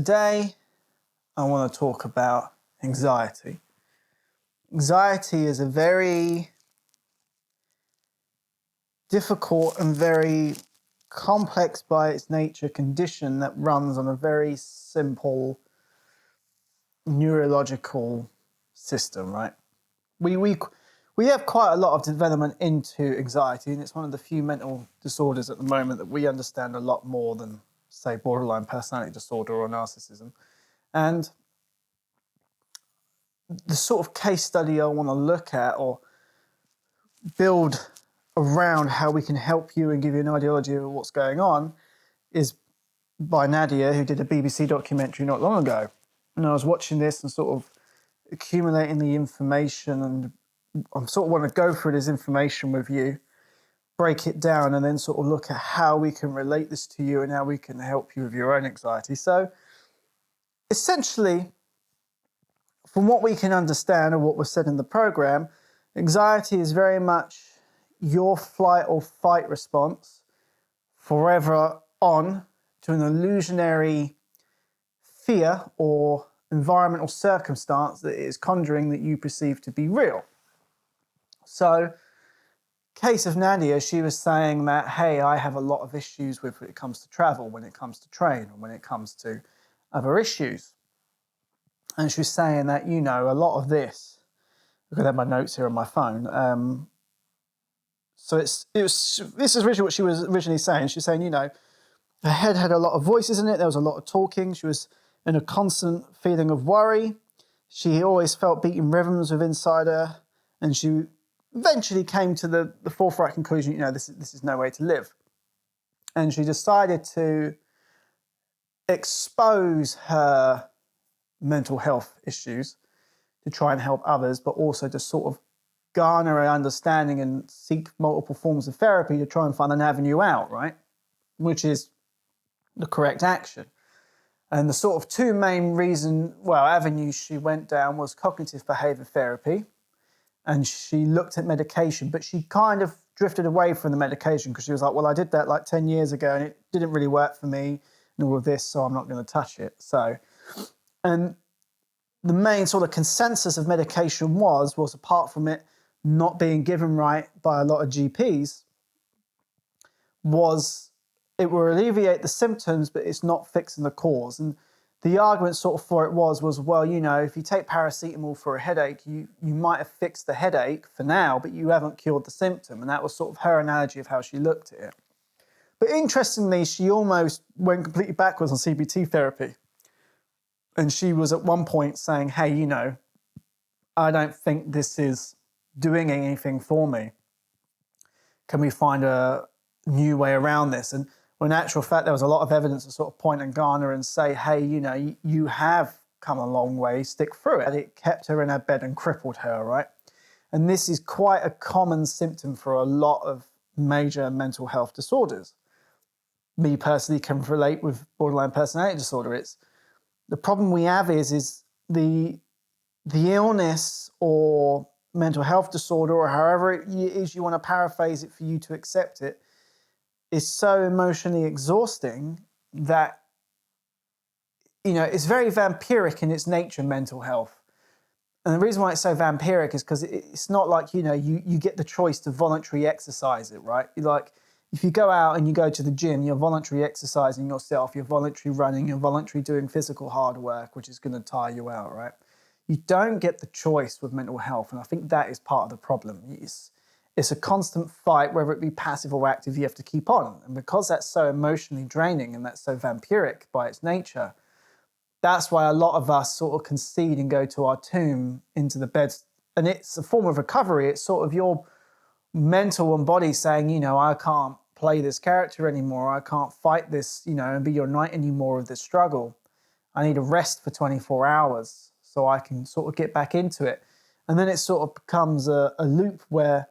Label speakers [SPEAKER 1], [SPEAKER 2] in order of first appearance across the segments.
[SPEAKER 1] Today, I want to talk about anxiety. Anxiety is a very difficult and very complex by its nature condition that runs on a very simple neurological system, right? We have quite a lot of development into anxiety, and it's one of the few mental disorders at the moment that we understand a lot more than, say, borderline personality disorder or narcissism. And the sort of case study I want to look at or build around how we can help you and give you an ideology of what's going on is by Nadia, who did a BBC documentary not long ago. And I was watching this and sort of accumulating the information, and I sort of want to go through this information with you, break it down, and then sort of look at how we can relate this to you and how we can help you with your own anxiety. So essentially, from what we can understand and what was said in the program, anxiety is very much your flight or fight response forever on to an illusionary fear or environmental circumstance that is conjuring that you perceive to be real. So, case of Nadia, she was saying that, hey, I have a lot of issues with when it comes to travel, when it comes to train, or when it comes to other issues. And she was saying that, a lot of this, I've got my notes here on my phone. This is originally what she was originally saying. She was saying, her head had a lot of voices in it. There was a lot of talking. She was in a constant feeling of worry. She always felt beating rhythms within inside her. And she eventually came to the forthright conclusion, this is no way to live. And she decided to expose her mental health issues to try and help others, but also to sort of garner an understanding and seek multiple forms of therapy to try and find an avenue out, right? Which is the correct action. And the sort of two main avenues she went down was cognitive behavior therapy, and she looked at medication, but she kind of drifted away from the medication because she was like, well, I did that like 10 years ago and it didn't really work for me and all of this, so I'm not going to touch it. And the main sort of consensus of medication was apart from it not being given right by a lot of GPs, was it will alleviate the symptoms, but it's not fixing the cause. And the argument sort of for it was, if you take paracetamol for a headache, you might have fixed the headache for now, but you haven't cured the symptom. And that was sort of her analogy of how she looked at it. But interestingly, she almost went completely backwards on CBT therapy. And she was at one point saying, hey, I don't think this is doing anything for me. Can we find a new way around this? And in actual fact, there was a lot of evidence to sort of point and garner and say, hey, you have come a long way, stick through it. And it kept her in her bed and crippled her, right? And this is quite a common symptom for a lot of major mental health disorders. Me personally can relate with borderline personality disorder. The problem we have is the illness or mental health disorder, or however it is you want to paraphrase it for you to accept it, is so emotionally exhausting that, it's very vampiric in its nature, mental health. And the reason why it's so vampiric is because it's not like, you get the choice to voluntarily exercise it, right? Like, if you go out and you go to the gym, you're voluntarily exercising yourself, you're voluntarily running, you're voluntarily doing physical hard work, which is going to tire you out, right? You don't get the choice with mental health, and I think that is part of the problem. It's a constant fight, whether it be passive or active, you have to keep on. And because that's so emotionally draining and that's so vampiric by its nature, that's why a lot of us sort of concede and go to our tomb into the bed. And it's a form of recovery. It's sort of your mental and body saying, I can't play this character anymore. I can't fight this, and be your knight anymore of this struggle. I need a rest for 24 hours so I can sort of get back into it. And then it sort of becomes a loop where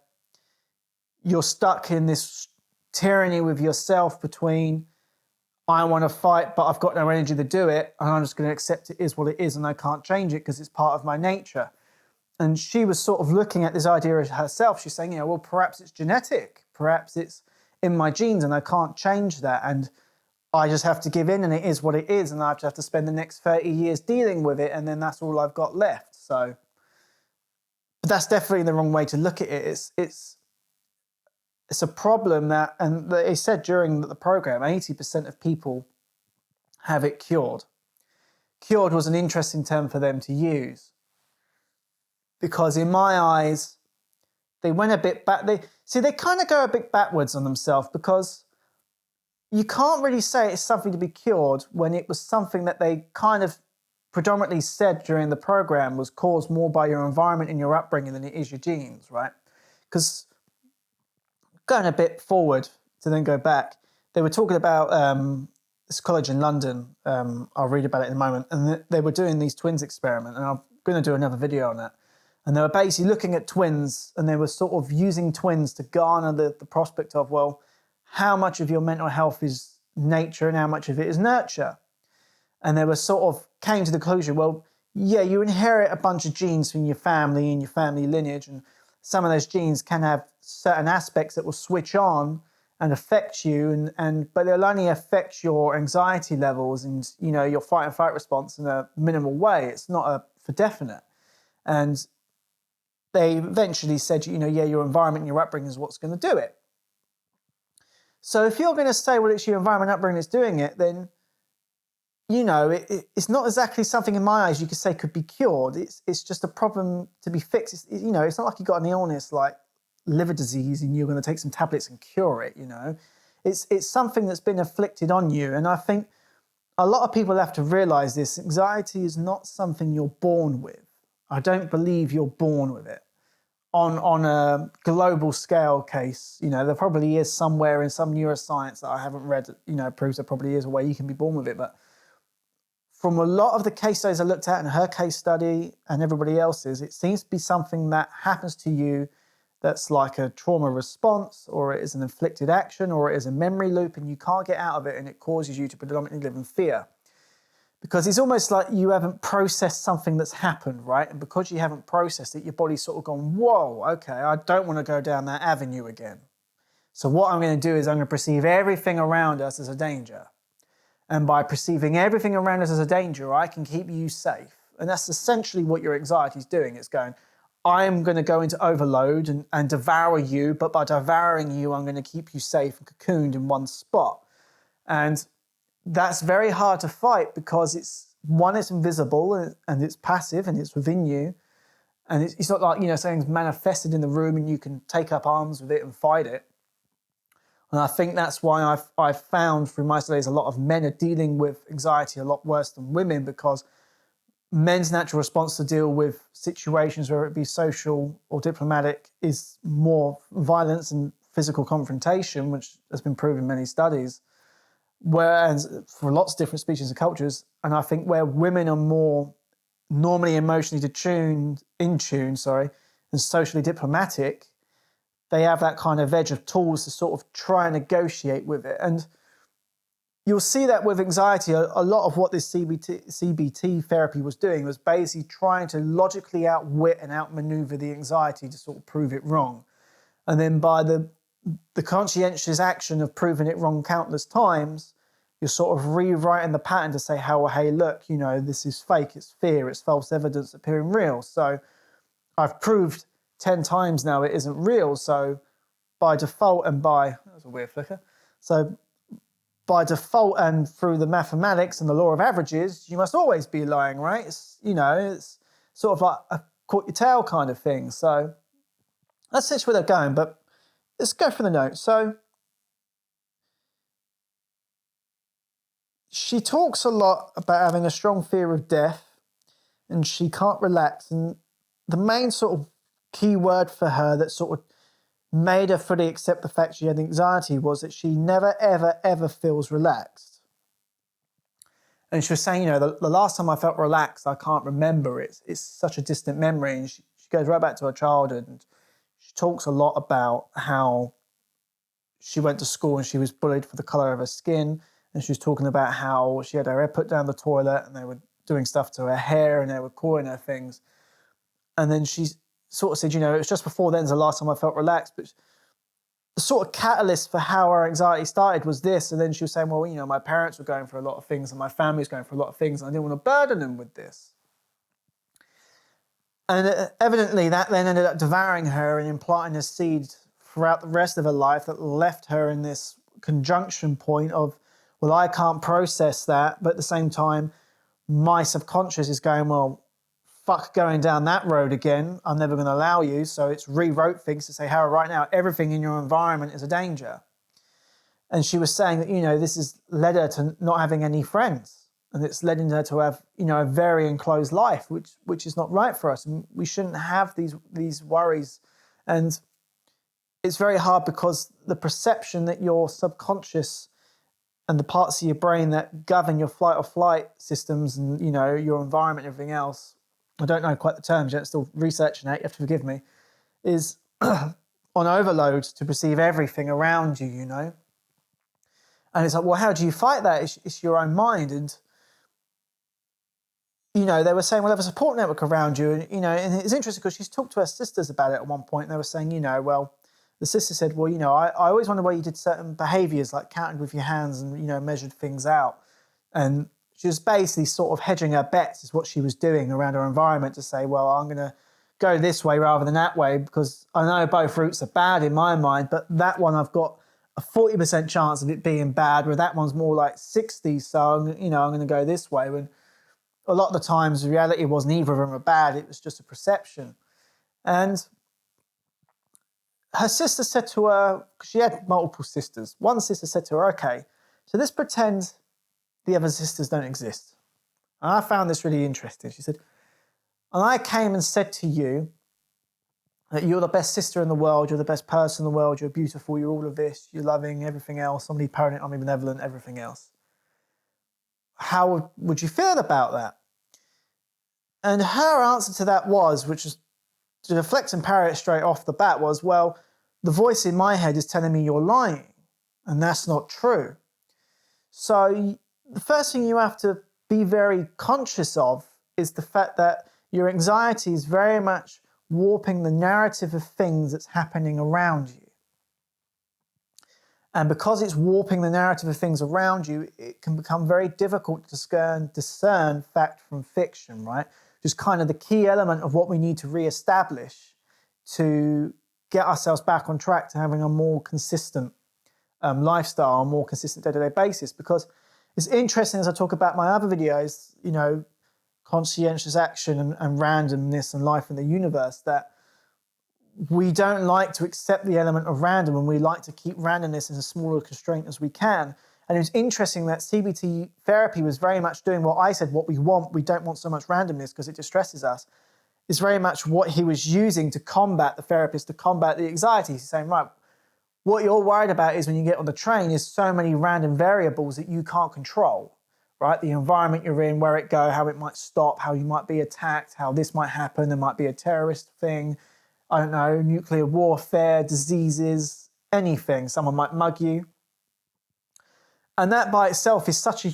[SPEAKER 1] you're stuck in this tyranny with yourself between, I want to fight, but I've got no energy to do it, and I'm just going to accept it is what it is, and I can't change it because it's part of my nature. And she was sort of looking at this idea of herself. She's saying, perhaps it's genetic, perhaps it's in my genes and I can't change that. And I just have to give in and it is what it is, and I have to spend the next 30 years dealing with it, and then that's all I've got left. So, but that's definitely the wrong way to look at it. It's a problem that, and they said during the program, 80% of people have it cured. Cured was an interesting term for them to use, because in my eyes, they went a bit back. They kind of go a bit backwards on themselves, because you can't really say it's something to be cured when it was something that they kind of predominantly said during the program was caused more by your environment and your upbringing than it is your genes, right? Because going a bit forward to then go back, they were talking about this college in London. I'll read about it in a moment. And they were doing these twins experiment, and I'm going to do another video on that. And they were basically looking at twins, and they were sort of using twins to garner the prospect of, well, how much of your mental health is nature and how much of it is nurture? And they were sort of came to the conclusion, well, yeah, you inherit a bunch of genes from your family and your family lineage, and some of those genes can have certain aspects that will switch on and affect you, but they'll only affect your anxiety levels and, you know, your fight and flight response in a minimal way. It's not for definite. And they eventually said, you know, yeah, your environment and your upbringing is what's going to do it. So if you're going to say, well, it's your environment and upbringing that's doing it, then, you know, it's not exactly something in my eyes you could say could be cured. It's just a problem to be fixed. You know, it's not like you got an illness like liver disease and you're going to take some tablets and cure it, you know. It's something that's been inflicted on you. And I think a lot of people have to realize this. Anxiety is not something you're born with. I don't believe you're born with it. On a global scale case, you know, there probably is somewhere in some neuroscience that I haven't read, you know, proves there probably is a way you can be born with it. But from a lot of the case studies I looked at in her case study and everybody else's, it seems to be something that happens to you that's like a trauma response, or it is an inflicted action, or it is a memory loop and you can't get out of it, and it causes you to predominantly live in fear. Because it's almost like you haven't processed something that's happened, right? And because you haven't processed it, your body's sort of gone, whoa, okay, I don't want to go down that avenue again. So what I'm going to do is I'm going to perceive everything around us as a danger. And by perceiving everything around us as a danger, I can keep you safe. And that's essentially what your anxiety is doing. It's going, I'm going to go into overload and devour you, but by devouring you, I'm going to keep you safe and cocooned in one spot. And that's very hard to fight, because it's invisible and it's passive and it's within you. And it's not like, you know, something's manifested in the room and you can take up arms with it and fight it. And I think that's why I've found through my studies a lot of men are dealing with anxiety a lot worse than women, because men's natural response to deal with situations, whether it be social or diplomatic, is more violence and physical confrontation, which has been proven in many studies. Whereas for lots of different species and cultures, and I think where women are more normally emotionally in tune, and socially diplomatic, they have that kind of edge of tools to sort of try and negotiate with it. And you'll see that with anxiety, a lot of what this CBT therapy was doing was basically trying to logically outwit and outmaneuver the anxiety to sort of prove it wrong. And then by the conscientious action of proving it wrong countless times, you're sort of rewriting the pattern to say, hey, look, you know, this is fake, it's fear, it's false evidence appearing real. So I've proved 10 times now it isn't real. So by default that was a weird flicker. So by default and through the mathematics and the law of averages, you must always be lying, right? It's, you know, it's sort of like a caught your tail kind of thing. So that's where they're going, but let's go for the notes. So she talks a lot about having a strong fear of death, and she can't relax. And the main sort of key word for her that sort of made her fully accept the fact she had anxiety was that she never, ever, ever feels relaxed. And she was saying, you know, the last time I felt relaxed, I can't remember. It's such a distant memory. And she goes right back to her childhood, and she talks a lot about how she went to school and she was bullied for the colour of her skin. And she was talking about how she had her hair put down the toilet and they were doing stuff to her hair and they were calling her things. And then she sort of said, you know, it was just before then's the last time I felt relaxed. But the sort of catalyst for how our anxiety started was this. And then she was saying, well, my parents were going through a lot of things and my family was going through a lot of things and I didn't want to burden them with this. And evidently that then ended up devouring her and implanting a seed throughout the rest of her life that left her in this conjunction point of, well, I can't process that. But at the same time, my subconscious is going, well, fuck going down that road again. I'm never going to allow you. So it's rewrote things to say, Hara, right now, everything in your environment is a danger. And she was saying that, this has led her to not having any friends. And it's led her to have, a very enclosed life, which is not right for us. And we shouldn't have these worries. And it's very hard because the perception that your subconscious and the parts of your brain that govern your flight or flight systems and, your environment and everything else, I don't know quite the terms yet, still researching it, you have to forgive me, is on overload to perceive everything around you, And it's like, well, how do you fight that? It's your own mind. And, they were saying, well, have a support network around you. And, and it's interesting because she's talked to her sisters about it at one point. And they were saying, well, the sister said, well, I always wondered why you did certain behaviours like counting with your hands and, measured things out. And she was basically sort of hedging her bets is what she was doing around her environment to say, well, I'm going to go this way rather than that way because I know both routes are bad in my mind, but that one I've got a 40% chance of it being bad, where that one's more like 60. So, I'm going to go this way. When a lot of the times the reality was neither of them were bad. It was just a perception. And her sister said to her, because she had multiple sisters, one sister said to her, okay, so let's pretend the other sisters don't exist. And I found this really interesting. She said, and I came and said to you that you're the best sister in the world, you're the best person in the world, you're beautiful, you're all of this, you're loving, everything else, omnipotent, omnibenevolent, everything else. How would you feel about that? And her answer to that was, which is to deflect and parry it straight off the bat, was, well, the voice in my head is telling me you're lying, and that's not true. So the first thing you have to be very conscious of is the fact that your anxiety is very much warping the narrative of things that's happening around you. And because it's warping the narrative of things around you, it can become very difficult to discern fact from fiction, right? Just kind of the key element of what we need to reestablish to get ourselves back on track to having a more consistent lifestyle, a more consistent day-to-day basis. Because it's interesting, as I talk about my other videos, conscientious action and randomness and life in the universe, that we don't like to accept the element of random and we like to keep randomness as a smaller constraint as we can. And it's interesting that CBT therapy was very much doing what I said, what we want. We don't want so much randomness because it distresses us. It's very much what he was using to combat, the therapist, to combat the anxiety. He's saying, right, what you're worried about is when you get on the train is so many random variables that you can't control, right? The environment you're in, where it go, how it might stop, how you might be attacked, how this might happen. There might be a terrorist thing, I don't know, nuclear warfare, diseases, anything. Someone might mug you. And that by itself is such a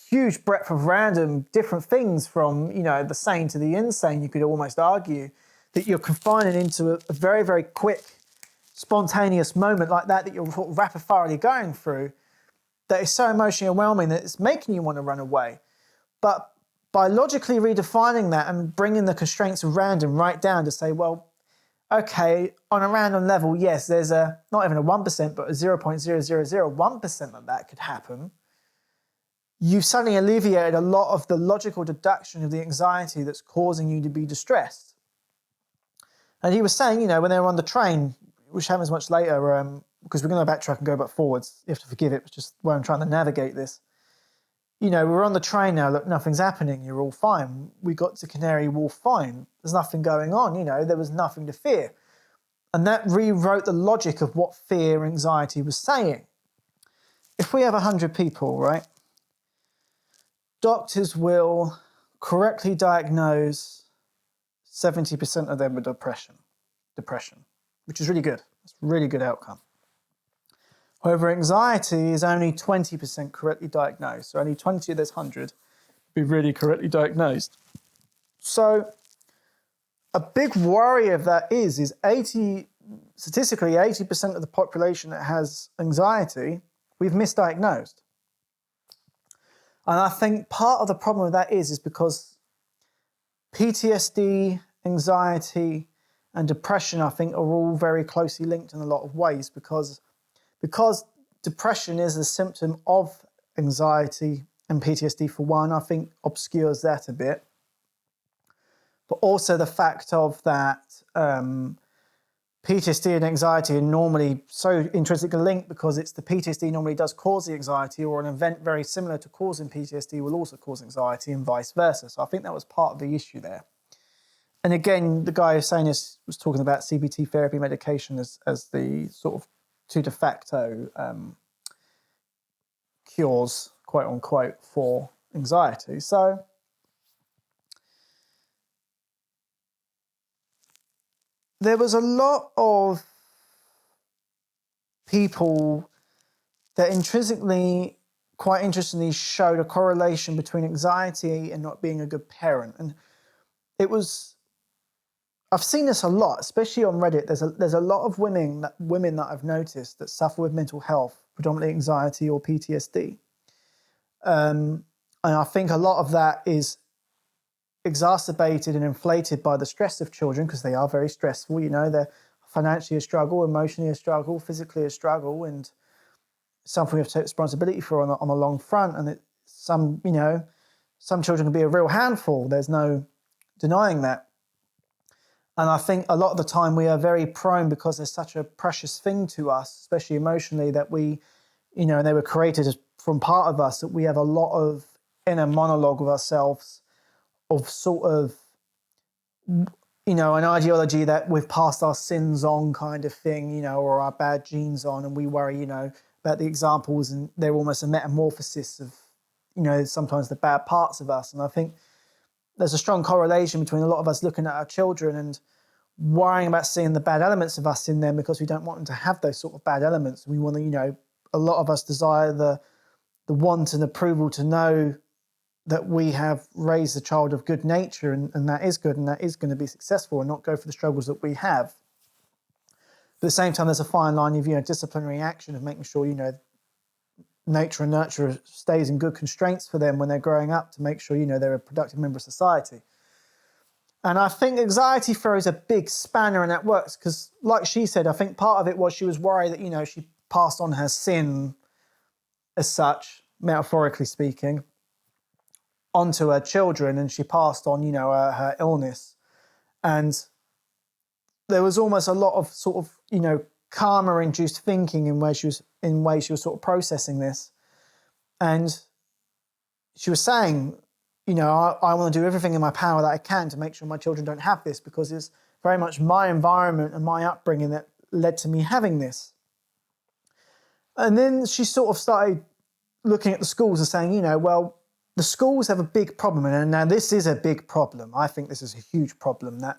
[SPEAKER 1] huge breadth of random different things from, the sane to the insane, you could almost argue, that you're confining into a very, very quick, spontaneous moment like that you're sort of rapid-firely going through, that is so emotionally overwhelming that it's making you want to run away. But by logically redefining that and bringing the constraints of random right down to say, well, okay, on a random level, yes, there's not even a 1%, but a 0.0001% that could happen. You've suddenly alleviated a lot of the logical deduction of the anxiety that's causing you to be distressed. And he was saying, when they were on the train, which happens much later, because we're going to backtrack and go back forwards. You have to forgive it, it's just where I'm trying to navigate this. We're on the train now, look, nothing's happening, you're all fine. We got to Canary Wharf fine. There's nothing going on, there was nothing to fear. And that rewrote the logic of what fear and anxiety was saying. If we have 100 people, right, doctors will correctly diagnose 70% of them with depression, which is really good. It's a really good outcome. However, anxiety is only 20% correctly diagnosed. So only 20 of those 100 be really correctly diagnosed. So a big worry of that is 80 statistically 80% of the population that has anxiety, we've misdiagnosed. And I think part of the problem with that is because PTSD, anxiety, and depression, I think, are all very closely linked in a lot of ways because depression is a symptom of anxiety and PTSD for one, I think obscures that a bit. But also the fact of that PTSD and anxiety are normally so intrinsically linked because it's the PTSD normally does cause the anxiety, or an event very similar to causing PTSD will also cause anxiety and vice versa. So I think that was part of the issue there. And again, the guy who's saying this was talking about CBT therapy medication as the sort of de facto cures, quote unquote, for anxiety. So there was a lot of people that intrinsically, quite interestingly, showed a correlation between anxiety and not being a good parent. And I've seen this a lot, especially on Reddit. There's a lot of women that I've noticed that suffer with mental health, predominantly anxiety or PTSD. And I think a lot of that is exacerbated and inflated by the stress of children, because they are very stressful. They're financially a struggle, emotionally a struggle, physically a struggle, and something we have to take responsibility for on a long front. And some children can be a real handful. There's no denying that. And I think a lot of the time we are very prone, because there's such a precious thing to us, especially emotionally, that we, and they were created from part of us, that we have a lot of inner monologue with ourselves of sort of, an ideology that we've passed our sins on kind of thing, or our bad genes on, and we worry, about the examples, and they're almost a metamorphosis of, sometimes the bad parts of us. And I think there's a strong correlation between a lot of us looking at our children and worrying about seeing the bad elements of us in them, because we don't want them to have those sort of bad elements. We want to, a lot of us desire the want and approval to know that we have raised a child of good nature, and that is good, and that is going to be successful, and not go for the struggles that we have. But at the same time, there's a fine line of, disciplinary action, of making sure, nature and nurture stays in good constraints for them when they're growing up, to make sure, they're a productive member of society. And I think anxiety throws a big spanner in that works, because like she said, I think part of it was she was worried that, she passed on her sin as such, metaphorically speaking, onto her children, and she passed on, her illness. And there was almost a lot of sort of, karma-induced thinking in ways she was sort of processing this. And she was saying, I want to do everything in my power that I can to make sure my children don't have this, because it's very much my environment and my upbringing that led to me having this. And then she sort of started looking at the schools and saying, well, the schools have a big problem. And now this is a big problem. I think this is a huge problem, that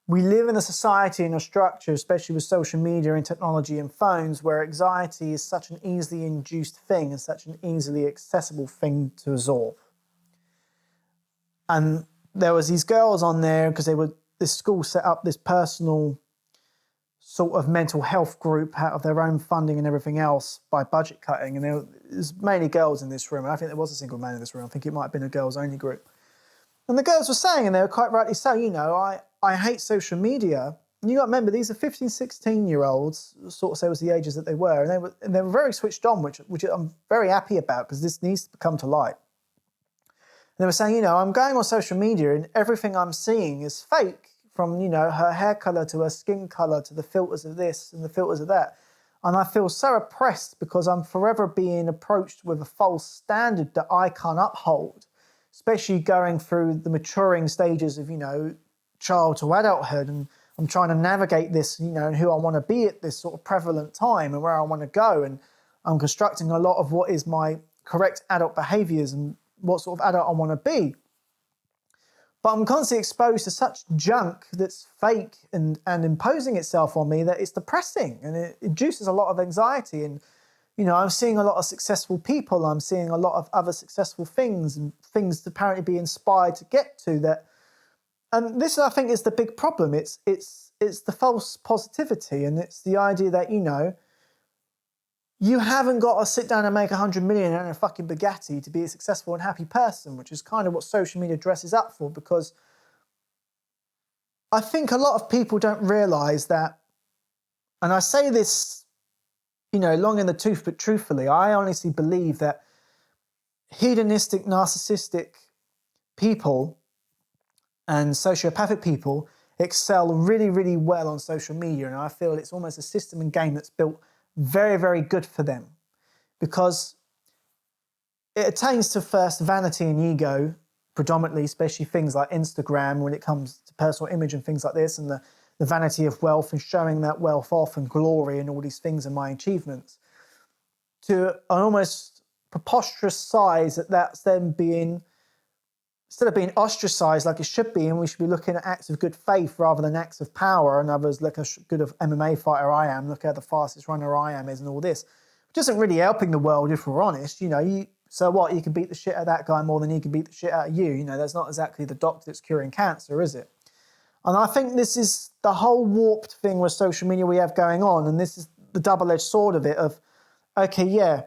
[SPEAKER 1] we live in a society and a structure, especially with social media and technology and phones, where anxiety is such an easily induced thing and such an easily accessible thing to absorb. And there was these girls on there, because this school set up this personal sort of mental health group out of their own funding and everything else by budget cutting. And there was mainly girls in this room. And I think there was a single man in this room. I think it might have been a girls only group. And the girls were saying, and they were quite rightly saying, I hate social media. And you got to remember, these are 15, 16-year-olds, sort of say was the ages that they were. And they were very switched on, which I'm very happy about, because this needs to come to light. And they were saying, I'm going on social media and everything I'm seeing is fake, from, her hair colour to her skin colour to the filters of this and the filters of that. And I feel so oppressed, because I'm forever being approached with a false standard that I can't uphold, especially going through the maturing stages of, child to adulthood. And I'm trying to navigate this, and who I want to be at this sort of prevalent time and where I want to go. And I'm constructing a lot of what is my correct adult behaviours and what sort of adult I want to be. But I'm constantly exposed to such junk that's fake and imposing itself on me, that it's depressing, and it induces a lot of anxiety. And, I'm seeing a lot of successful people. I'm seeing a lot of other successful things, and things to apparently be inspired to get to that. And this, I think, is the big problem. It's it's the false positivity, and it's the idea that, you haven't got to sit down and make 100 million and a fucking Bugatti to be a successful and happy person, which is kind of what social media dresses up for, because I think a lot of people don't realise that, and I say this, long in the tooth, but truthfully, I honestly believe that hedonistic, narcissistic people and sociopathic people excel really, really well on social media. And I feel it's almost a system and game that's built very, very good for them, because it attains to first vanity and ego predominantly, especially things like Instagram when it comes to personal image and things like this, and the vanity of wealth and showing that wealth off and glory and all these things and my achievements, to an almost preposterous size that's then being, instead of being ostracized like it should be, and we should be looking at acts of good faith rather than acts of power, and others look how good of MMA fighter I am, look how the fastest runner I am is, and all this, which isn't really helping the world if we're honest. So what, you can beat the shit out of that guy more than he can beat the shit out of you. That's not exactly the doctor that's curing cancer, is it? And I think this is the whole warped thing with social media we have going on, and this is the double-edged sword of it, of, okay, yeah,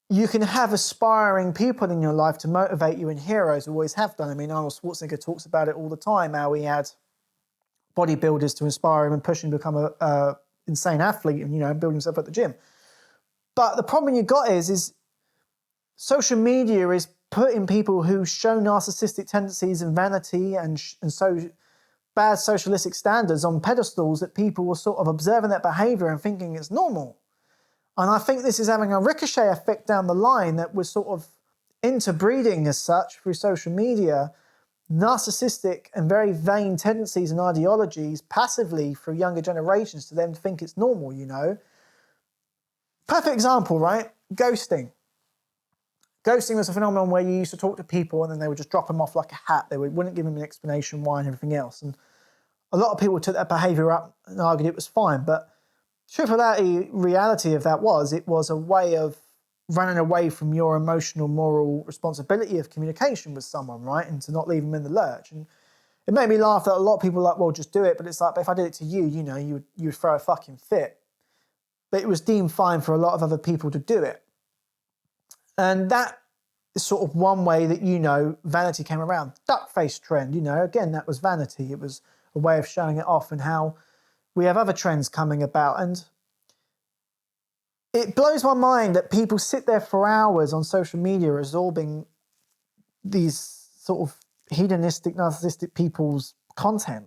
[SPEAKER 1] you can have aspiring people in your life to motivate you, and heroes always have done. I mean, Arnold Schwarzenegger talks about it all the time, how he had bodybuilders to inspire him and push him to become a insane athlete and, build himself at the gym. But the problem you got is social media is putting people who show narcissistic tendencies and vanity and so bad socialistic standards on pedestals that people were sort of observing that behavior and thinking it's normal. And I think this is having a ricochet effect down the line, that we're sort of interbreeding as such through social media, narcissistic and very vain tendencies and ideologies passively through younger generations to then think it's normal, Perfect example, right? Ghosting. Ghosting was a phenomenon where you used to talk to people and then they would just drop them off like a hat. They wouldn't give them an explanation why and everything else. And a lot of people took that behaviour up and argued it was fine. But truth of that, reality of that was, it was a way of running away from your emotional, moral responsibility of communication with someone, right? And to not leave them in the lurch. And it made me laugh that a lot of people are like, well, just do it. But it's like, but if I did it to you, you would throw a fucking fit. But it was deemed fine for a lot of other people to do it. And that is sort of one way that, vanity came around. Duck face trend, again, that was vanity. It was a way of showing it off, and how we have other trends coming about. And it blows my mind that people sit there for hours on social media absorbing these sort of hedonistic, narcissistic people's content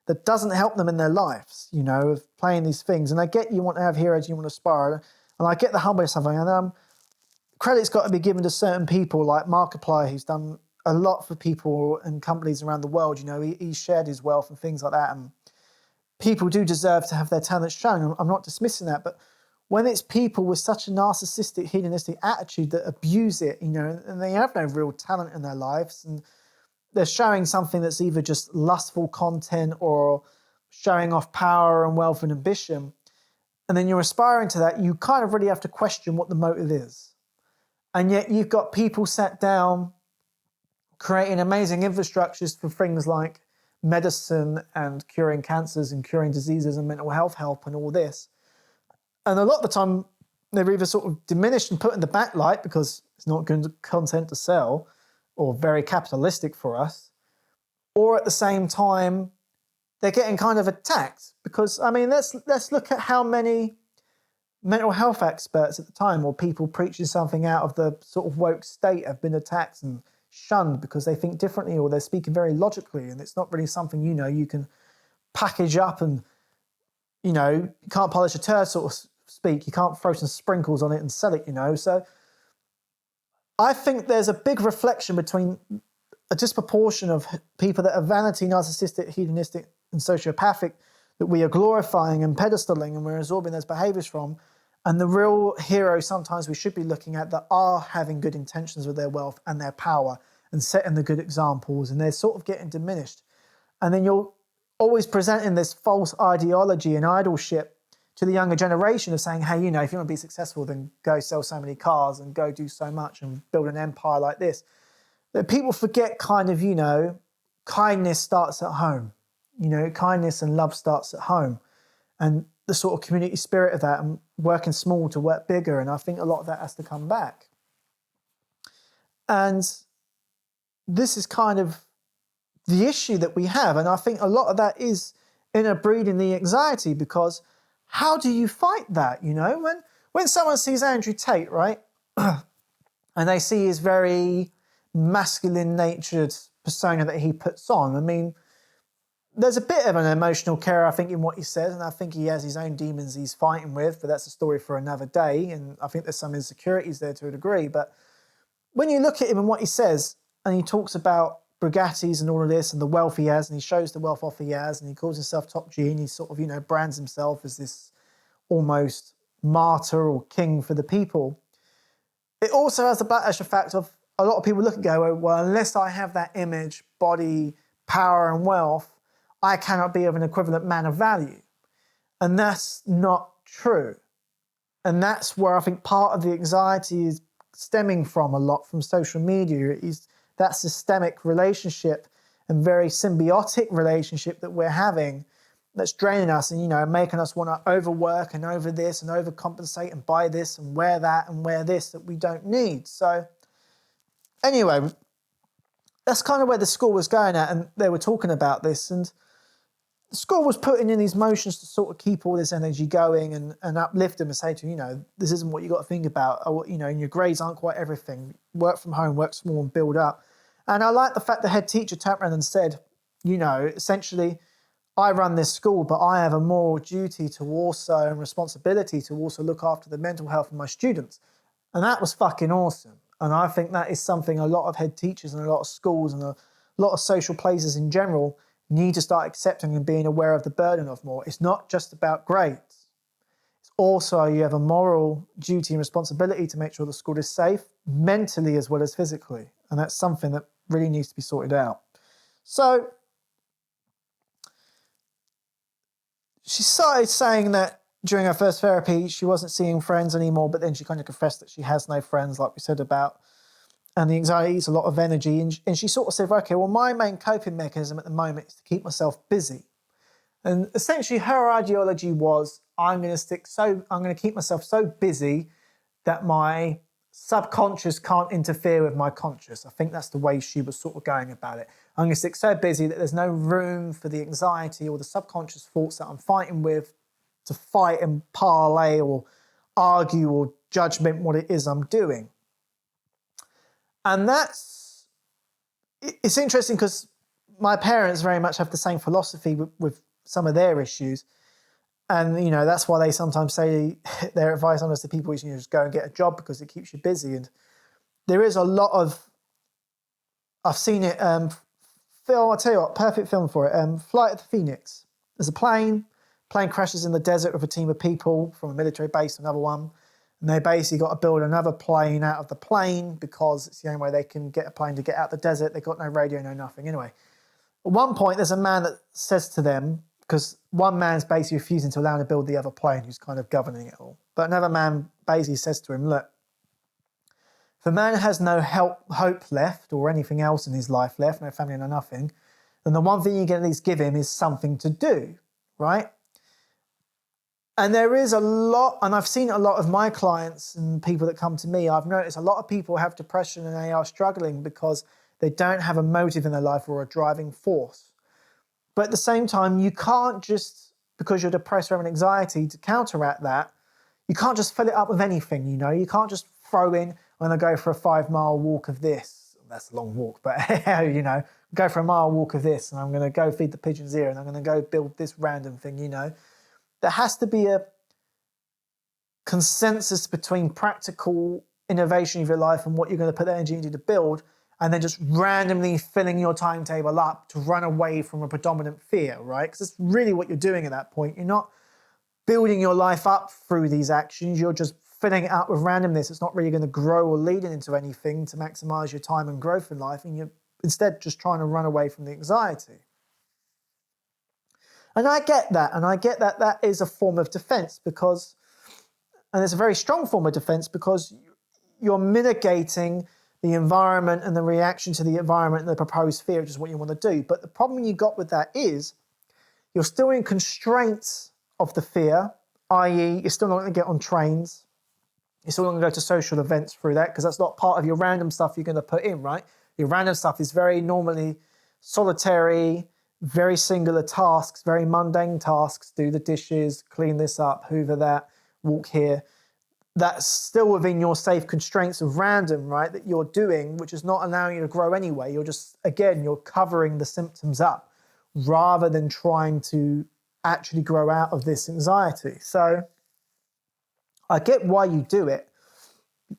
[SPEAKER 1] that doesn't help them in their lives, of playing these things. And I get you want to have heroes, you want to aspire, and I get the humbleness of it. And credit's got to be given to certain people like Markiplier, who's done a lot for people and companies around the world. He's shared his wealth and things like that. And people do deserve to have their talents shown. I'm not dismissing that. But when it's people with such a narcissistic, hedonistic attitude that abuse it, and they have no real talent in their lives, and they're showing something that's either just lustful content or showing off power and wealth and ambition, and then you're aspiring to that, you kind of really have to question what the motive is. And yet you've got people sat down creating amazing infrastructures for things like medicine and curing cancers and curing diseases and mental health help and all this. And a lot of the time, they're either sort of diminished and put in the backlight because it's not good content to sell or very capitalistic for us, or at the same time, they're getting kind of attacked because, I mean, let's look at how many mental health experts at the time, or people preaching something out of the sort of woke state, have been attacked and shunned because they think differently or they're speaking very logically, and it's not really something you can package up and you can't polish a turd sort of speak. You can't throw some sprinkles on it and sell it. So I think there's a big reflection between a disproportion of people that are vanity, narcissistic, hedonistic and sociopathic that we are glorifying and pedestaling and we're absorbing those behaviours from, and the real heroes sometimes we should be looking at that are having good intentions with their wealth and their power and setting the good examples, and they're sort of getting diminished. And then you're always presenting this false ideology and idolship to the younger generation of saying, hey, if you want to be successful, then go sell so many cars and go do so much and build an empire like this. That people forget kind of, kindness starts at home. kindness and love starts at home. And the sort of community spirit of that, and working small to work bigger. And I think a lot of that has to come back. And this is kind of the issue that we have. And I think a lot of that is breeding the anxiety, because how do you fight that? When someone sees Andrew Tate, right, and they see his very masculine natured persona that he puts on, I mean, there's a bit of an emotional care, I think, in what he says, and I think he has his own demons he's fighting with, but that's a story for another day, and I think there's some insecurities there to a degree. But when you look at him and what he says, and he talks about Bugattis and all of this and the wealth he has, and he shows the wealth off he has, and he calls himself top G, and he sort of, brands himself as this almost martyr or king for the people. It also has the backlash effect of a lot of people look and go, well, unless I have that image, body, power and wealth, I cannot be of an equivalent man of value. And that's not true. And that's where I think part of the anxiety is stemming from a lot from social media, is that systemic relationship and very symbiotic relationship that we're having that's draining us and, making us want to overwork and over this and overcompensate and buy this and wear that and wear this that we don't need. So anyway, that's kind of where the school was going at, and they were talking about this, and the school was putting in these motions to sort of keep all this energy going and uplift them and say to them, this isn't what you got to think about, or, and your grades aren't quite everything. Work from home, work small and build up. And I like the fact the head teacher turned around and said, essentially, I run this school, but I have a moral duty to also, and responsibility to also look after the mental health of my students. And that was fucking awesome. And I think that is something a lot of head teachers and a lot of schools and a lot of social places in general need to start accepting and being aware of the burden of more. It's not just about grades. It's also you have a moral duty and responsibility to make sure the school is safe, mentally as well as physically. And that's something that really needs to be sorted out. So she started saying that during her first therapy, she wasn't seeing friends anymore, but then she kind of confessed that she has no friends, like we said about, and the anxiety is a lot of energy. And she sort of said, okay, well, my main coping mechanism at the moment is to keep myself busy. And essentially her ideology was, I'm going to keep myself so busy that my subconscious can't interfere with my conscious. I think that's the way she was sort of going about it. I'm going to stick so busy that there's no room for the anxiety or the subconscious thoughts that I'm fighting with to fight and parlay or argue or judgment what it is I'm doing. And it's interesting because my parents very much have the same philosophy with some of their issues. And, that's why they sometimes say their advice on us to people is, just go and get a job because it keeps you busy. And there is a lot of, I've seen it, Phil, I'll tell you what, perfect film for it. Flight of the Phoenix. There's a plane crashes in the desert with a team of people from a military base to another one. And they basically got to build another plane out of the plane because it's the only way they can get a plane to get out the desert. They've got no radio, no nothing. Anyway, at one point, there's a man that says to them, because one man's basically refusing to allow him to build the other plane, who's kind of governing it all. But another man basically says to him, look, if a man has no hope left or anything else in his life left, no family, no nothing, then the one thing you can at least give him is something to do, right? And there is a lot, and I've seen a lot of my clients and people that come to me, I've noticed a lot of people have depression and they are struggling because they don't have a motive in their life or a driving force. But at the same time, you can't just, because you're depressed or having anxiety, to counteract that, you can't just fill it up with anything, You can't just throw in, I'm going to go for a 5-mile walk of this. That's a long walk, but, go for a mile walk of this, and I'm going to go feed the pigeons here, and I'm going to go build this random thing, There has to be a consensus between practical innovation of your life and what you're going to put the energy into to build, and then just randomly filling your timetable up to run away from a predominant fear, right? Because that's really what you're doing at that point. You're not building your life up through these actions. You're just filling it up with randomness. It's not really going to grow or lead into anything to maximize your time and growth in life. And you're instead just trying to run away from the anxiety. And I get that. And I get that that is a form of defense because, and it's a very strong form of defense because you're mitigating the environment and the reaction to the environment and the proposed fear, which is what you want to do. But the problem you got with that is You're still in constraints of the fear, i.e. you're still not going to get on trains. You're still not going to go to social events through that because that's not part of your random stuff you're going to put in, right? Your random stuff is very normally solitary, very singular tasks, very mundane tasks. Do the dishes, clean this up, hoover that, walk here. That's still within your safe constraints of random, right, that you're doing, which is not allowing you to grow anyway. You're just, again, you're covering the symptoms up rather than trying to actually grow out of this anxiety. So I get why you do it.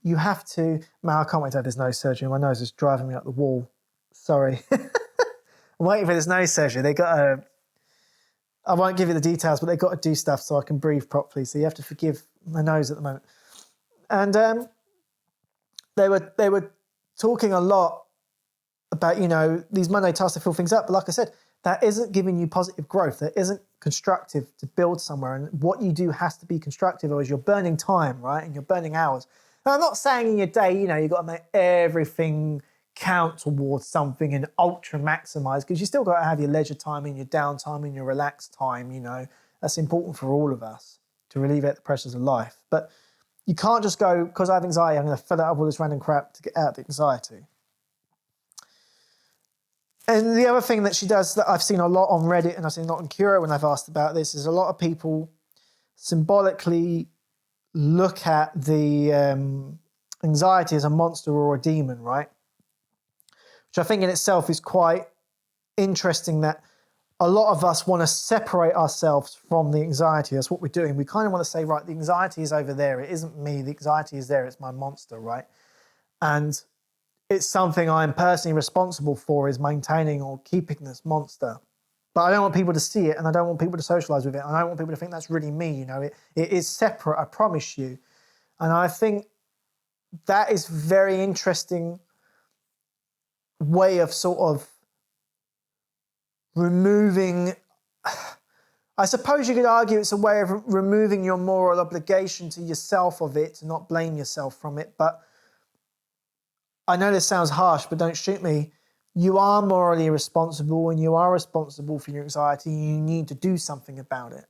[SPEAKER 1] You have to, man, I can't wait to have this nose surgery. My nose is driving me up the wall. Sorry. I'm waiting for this nose surgery. They got a, I won't give you the details, but they got to do stuff so I can breathe properly. So you have to forgive my nose at the moment. And they were talking a lot about, you know, these Monday tasks to fill things up. But like I said, that isn't giving you positive growth. That isn't constructive to build somewhere. And what you do has to be constructive, or is you're burning time, right? And you're burning hours. And I'm not saying in your day, you know, you've got to make everything count towards something and ultra maximize, because you still got to have your leisure time and your downtime and your relaxed time, you know. That's important for all of us to alleviate the pressures of life. But you can't just go, because I have anxiety, I'm going to fill it up with all this random crap to get out of the anxiety. And the other thing that she does that I've seen a lot on Reddit, and I've seen a lot on Cura when I've asked about this, is a lot of people symbolically look at the anxiety as a monster or a demon, right? Which I think in itself is quite interesting, that a lot of us want to separate ourselves from the anxiety. That's what we're doing. We kind of want to say, right, the anxiety is over there. It isn't me. The anxiety is there. It's my monster, right? And it's something I'm personally responsible for, is maintaining or keeping this monster. But I don't want people to see it, and I don't want people to socialize with it. And I don't want people to think that's really me, you know. It is separate, I promise you. And I think that is very interesting way of sort of removing, I suppose you could argue it's a way of removing your moral obligation to yourself of it, to not blame yourself from it. But I know this sounds harsh, but don't shoot me. You are morally responsible, and you are responsible for your anxiety. You need to do something about it.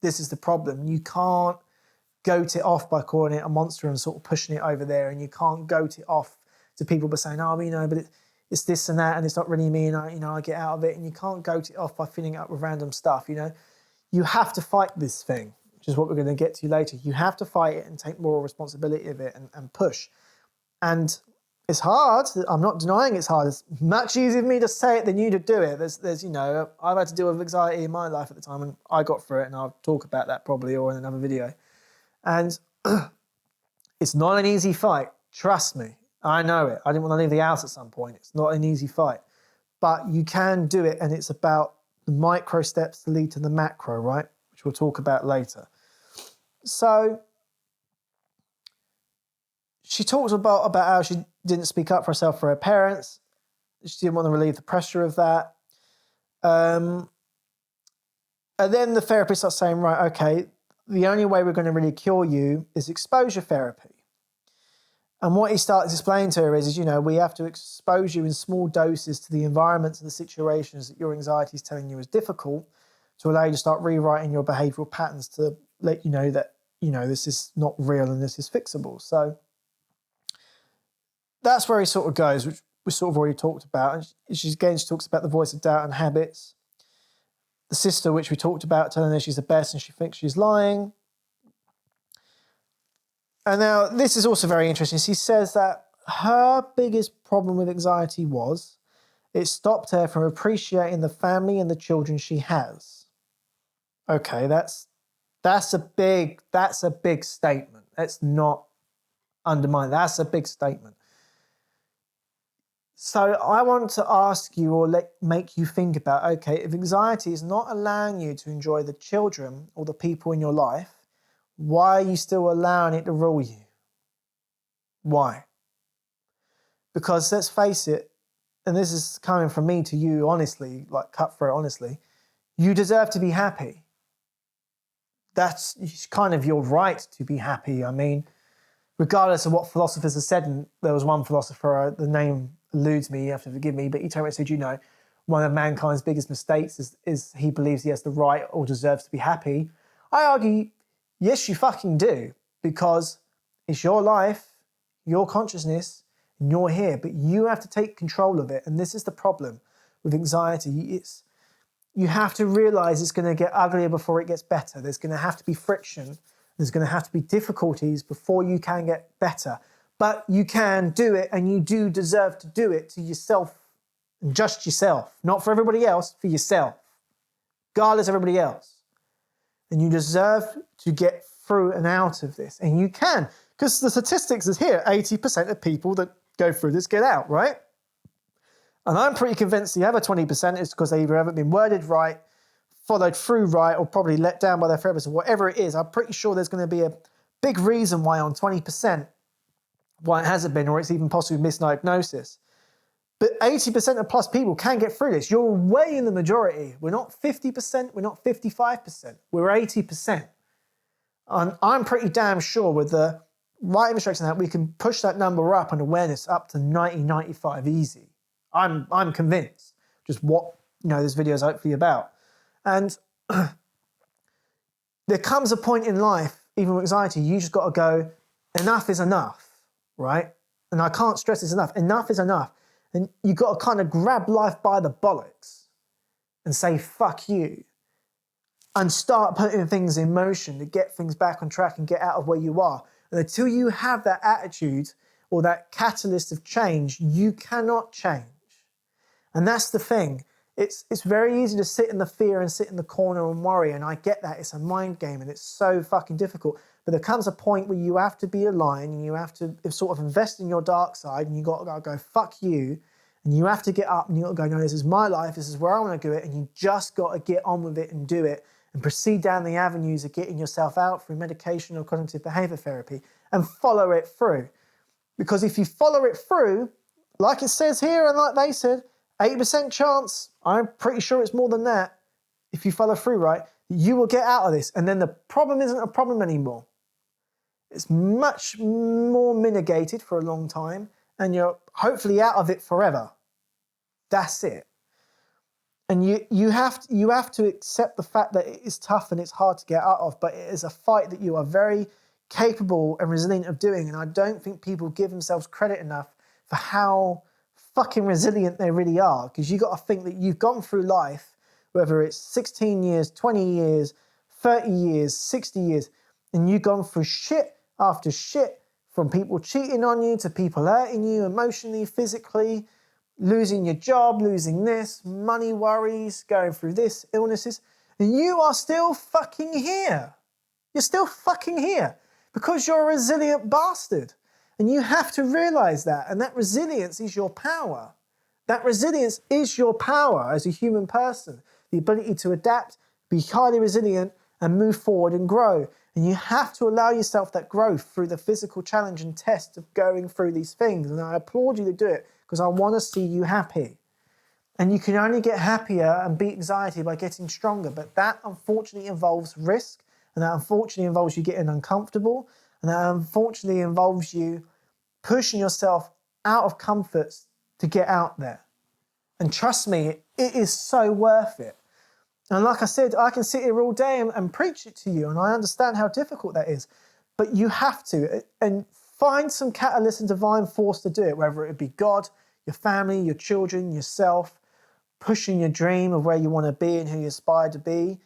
[SPEAKER 1] This is the problem. You can't goat it off by calling it a monster and sort of pushing it over there, and you can't goat it off to people by saying, oh, you know, but it's this and that, and it's not really me, and I get out of it. And you can't goat it off by filling it up with random stuff, you know. You have to fight this thing, which is what we're going to get to later. You have to fight it and take moral responsibility of it and push. And it's hard. I'm not denying it's hard. It's much easier for me to say it than you to do it. There's you know, I've had to deal with anxiety in my life at the time, and I got through it, and I'll talk about that probably or in another video. And it's not an easy fight. Trust me. I know it. I didn't want to leave the house at some point. It's not an easy fight. But you can do it, and it's about the micro steps to lead to the macro, right? Which we'll talk about later. So she talks about how she didn't speak up for herself for her parents. She didn't want to relieve the pressure of that. And then the therapist starts saying, right, okay, the only way we're going to really cure you is exposure therapy. And what he starts explaining to her is, you know, we have to expose you in small doses to the environments and the situations that your anxiety is telling you is difficult, to allow you to start rewriting your behavioural patterns to let you know that, you know, this is not real and this is fixable. So that's where he sort of goes, which we sort of already talked about. And she talks about the voice of doubt and habits. The sister, which we talked about, telling her she's the best and she thinks she's lying. And now this is also very interesting. She says that her biggest problem with anxiety was it stopped her from appreciating the family and the children she has. Okay, that's a big statement. Let's not undermine. That's a big statement. So I want to ask you, or make you think about, okay, if anxiety is not allowing you to enjoy the children or the people in your life, why are you still allowing it to rule you? Why? Because let's face it, and this is coming from me to you honestly, like cutthroat honestly, you deserve to be happy. That's kind of your right to be happy. I mean, regardless of what philosophers have said, and there was one philosopher, the name eludes me, you have to forgive me, but he told me, said, you know, one of mankind's biggest mistakes is he believes he has the right or deserves to be happy. I argue, yes, you fucking do, because it's your life, your consciousness, and you're here, but you have to take control of it. And this is the problem with anxiety. You have to realize it's going to get uglier before it gets better. There's going to have to be friction. There's going to have to be difficulties before you can get better. But you can do it, and you do deserve to do it to yourself and just yourself. Not for everybody else, for yourself. Regardless of everybody else. And you deserve to get through and out of this. And you can. Because the statistics is here. 80% of people that go through this get out, right? And I'm pretty convinced the other 20% is because they either haven't been worded right, followed through right, or probably let down by their therapist, or whatever it is. I'm pretty sure there's going to be a big reason why on 20%, why it hasn't been, or it's even possibly misdiagnosis. But 80% of plus people can get through this. You're way in the majority. We're not 50%, we're not 55%, we're 80%. And I'm pretty damn sure with the right infrastructure that we can push that number up and awareness up to 90, 95 easy. I'm convinced, just what this video is hopefully about. And there comes a point in life, even with anxiety, you just got to go, enough is enough, right? And I can't stress this enough. Enough is enough. And you got to kind of grab life by the bollocks and say, fuck you. And start putting things in motion to get things back on track and get out of where you are. And until you have that attitude or that catalyst of change, you cannot change. And that's the thing. It's very easy to sit in the fear and sit in the corner and worry. And I get that. It's a mind game and it's so fucking difficult. But there comes a point where you have to be aligned and you have to sort of invest in your dark side and you got to go, fuck you. And you have to get up and you got to go, no, this is my life. This is where I want to do it. And you just got to get on with it and do it and proceed down the avenues of getting yourself out through medication or cognitive behavior therapy and follow it through. Because if you follow it through, like it says here and like they said, 80% chance, I'm pretty sure it's more than that, if you follow through right, you will get out of this. And then the problem isn't a problem anymore. It's much more mitigated for a long time and you're hopefully out of it forever. That's it. And you have to accept the fact that it is tough and it's hard to get out of, but it is a fight that you are very capable and resilient of doing. And I don't think people give themselves credit enough for how fucking resilient they really are. Because you got to think that you've gone through life, whether it's 16 years, 20 years, 30 years, 60 years, and you've gone through shit after shit, from people cheating on you to people hurting you emotionally, physically, losing your job, losing this, money worries, going through this, illnesses, and you are still fucking here. You're still fucking here because you're a resilient bastard. And you have to realize that. And that resilience is your power. That resilience is your power as a human person. The ability to adapt, be highly resilient, and move forward and grow. And you have to allow yourself that growth through the physical challenge and test of going through these things. And I applaud you to do it because I want to see you happy. And you can only get happier and beat anxiety by getting stronger. But that unfortunately involves risk. And that unfortunately involves you getting uncomfortable. And that unfortunately involves you pushing yourself out of comforts to get out there. And trust me, it is so worth it. And like I said, I can sit here all day and preach it to you, and I understand how difficult that is. But you have to, and find some catalyst and divine force to do it, whether it be God, your family, your children, yourself, pushing your dream of where you want to be and who you aspire to be.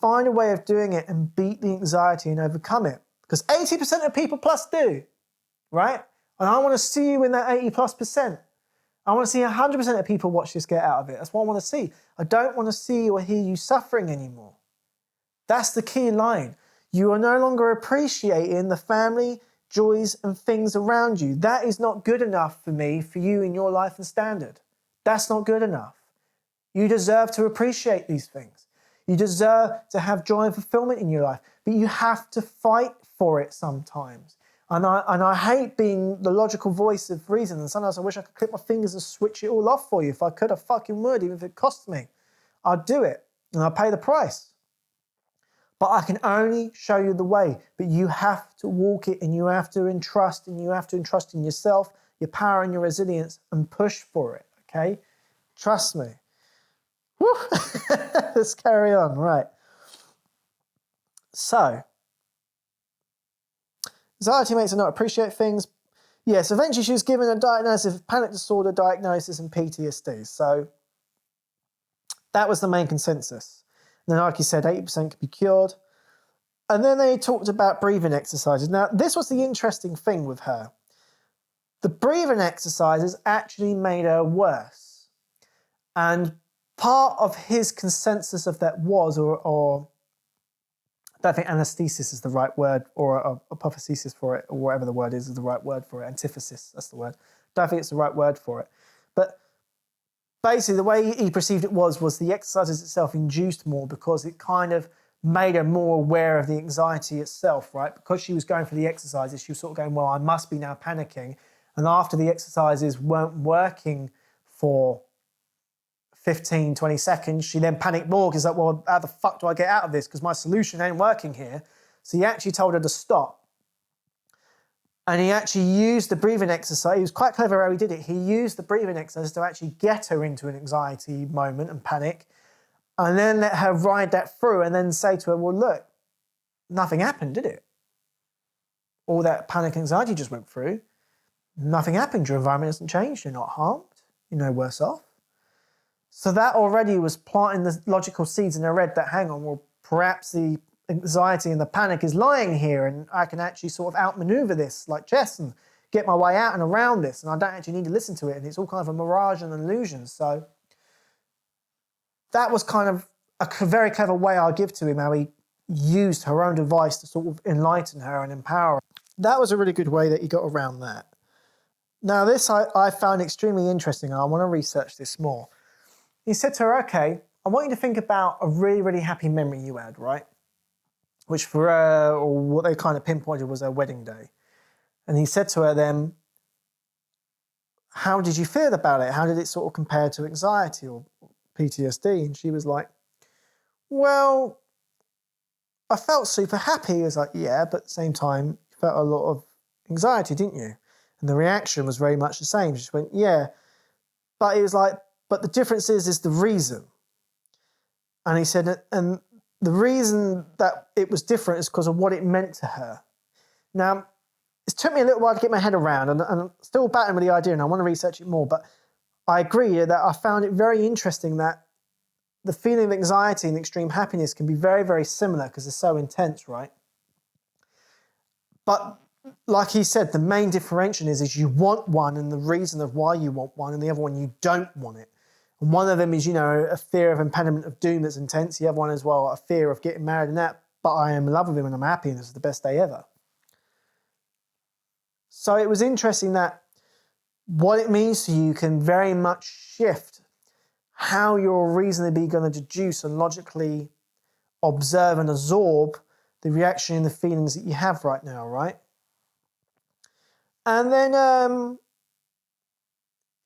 [SPEAKER 1] Find a way of doing it and beat the anxiety and overcome it. Because 80% of people plus do, right? And I want to see you in that 80+%. I want to see 100% of people watch this get out of it. That's what I want to see. I don't want to see or hear you suffering anymore. That's the key line. You are no longer appreciating the family, joys, and things around you. That is not good enough for me, for you in your life and standard. That's not good enough. You deserve to appreciate these things. You deserve to have joy and fulfillment in your life, but you have to fight for it sometimes. And I hate being the logical voice of reason. And sometimes I wish I could click my fingers and switch it all off for you. If I could, I fucking would, even if it cost me. I'd do it and I'd pay the price. But I can only show you the way. But you have to walk it and you have to entrust and you have to entrust in yourself, your power and your resilience and push for it, okay? Trust me. Woo. Let's carry on. Right. So, anxiety makes her not appreciate things. Yes, eventually she was given a diagnosis of panic disorder diagnosis and PTSD. So that was the main consensus. And then, like you said, 80% could be cured. And then they talked about breathing exercises. Now, this was the interesting thing with her. The breathing exercises actually made her worse. And part of his consensus of that was, or I don't think anaesthesis is the right word, or apotheosis for it, or whatever the word is the right word for it. Antithesis, that's the word. Don't think it's the right word for it. But basically, the way he perceived it was the exercises itself induced more because it kind of made her more aware of the anxiety itself, right? Because she was going for the exercises, she was sort of going, well, I must be now panicking. And after the exercises weren't working for 15, 20 seconds, she then panicked more because like, well, how the fuck do I get out of this? Because my solution ain't working here. So he actually told her to stop. And he actually used the breathing exercise. He was quite clever how he did it. He used the breathing exercise to actually get her into an anxiety moment and panic, and then let her ride that through and then say to her, well, look, nothing happened, did it? All that panic and anxiety just went through. Nothing happened. Your environment hasn't changed. You're not harmed. You're no worse off. So that already was planting the logical seeds in her head that, hang on, well, perhaps the anxiety and the panic is lying here and I can actually sort of outmaneuver this like chess and get my way out and around this, and I don't actually need to listen to it, and it's all kind of a mirage and an illusion. So that was kind of a very clever way I'll give to him, how he used her own device to sort of enlighten her and empower her. That was a really good way that he got around that. Now this I found extremely interesting, and I want to research this more. He said to her, okay, I want you to think about a really, really happy memory you had, right? Which for her, or what they kind of pinpointed, was her wedding day. And he said to her then, how did you feel about it? How did it sort of compare to anxiety or PTSD? And she was like, well, I felt super happy. He was like, yeah, but at the same time, you felt a lot of anxiety, didn't you? And the reaction was very much the same. She just went, yeah. But he was like, but the difference is the reason. And he said, and the reason that it was different is because of what it meant to her. Now, it took me a little while to get my head around, and I'm still battling with the idea, and I want to research it more, but I agree that I found it very interesting that the feeling of anxiety and extreme happiness can be very, very similar because they're so intense, right? But like he said, the main differentiation is you want one and the reason of why you want one, and the other one you don't want it. And one of them is, a fear of impendiment of doom that's intense. The other one as well, a fear of getting married and that, but I am in love with him and I'm happy and this is the best day ever. So it was interesting that what it means to you can very much shift how you're reasonably going to deduce and logically observe and absorb the reaction and the feelings that you have right now, right? And then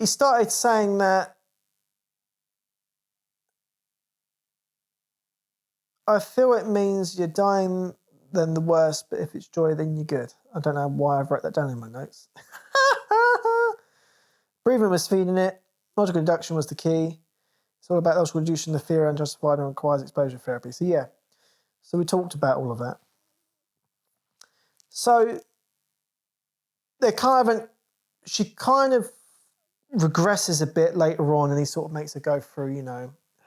[SPEAKER 1] he started saying that I feel it means you're dying then the worst, but if it's joy, then you're good. I don't know why I've wrote that down in my notes. Breathing was feeding it. Logical deduction was the key. It's all about logical deduction, the fear unjustified and requires exposure therapy. So yeah, so we talked about all of that. So she kind of regresses a bit later on, and he sort of makes her go through,